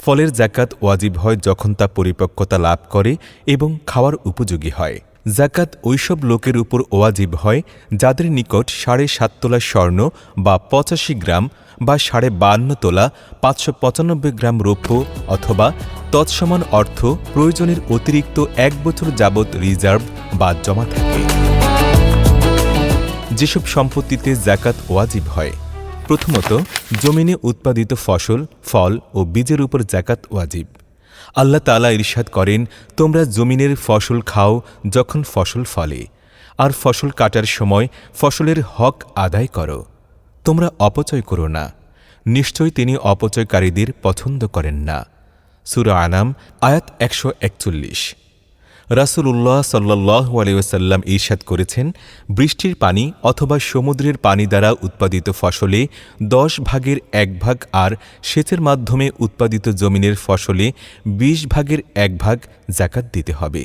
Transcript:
ফলের যাকাত ওয়াজিব হয় যখন তা পরিপক্কতা লাভ করে এবং খাওয়ার উপযোগী হয়। যাকাত ওইসব লোকের উপর ওয়াজিব হয় যাদের নিকট ৭.৫ তোলা স্বর্ণ বা ৮৫ গ্রাম বা ৫২ তোলা ৫৯৫ গ্রাম রৌপ্য অথবা তৎসমান অর্থ প্রয়োজনের অতিরিক্ত ১ বছর যাবৎ রিজার্ভ বা জমা থাকে। যেসব সম্পত্তিতে যাকাত ওয়াজিব হয়, প্রথমত জমিনে উৎপাদিত ফসল, ফল ও বীজের উপর যাকাত ওয়াজিব। আল্লাহ তাআলা ইরশাদ করেন, তোমরা জমিনের ফসল খাও যখন ফসল ফলে, আর ফসল কাটার সময় ফসলের হক আদায় করো। তোমরা অপচয় করো না, নিশ্চয় তিনি অপচয়কারীদের পছন্দ করেন না। সূরা আনাম আয়াত ১৪১। রাসূলুল্লাহ সাল্লাল্লাহু আলাইহি ওয়াসাল্লাম ইরশাদ করেছেন, বৃষ্টির পানি অথবা সমুদ্রের পানি দ্বারা উৎপাদিত ফসলে ১০ ভাগের ১ ভাগ আর সেচের মাধ্যমে উৎপাদিত জমিনের ফসলে ২০ ভাগের ১ ভাগ যাকাত দিতে হবে।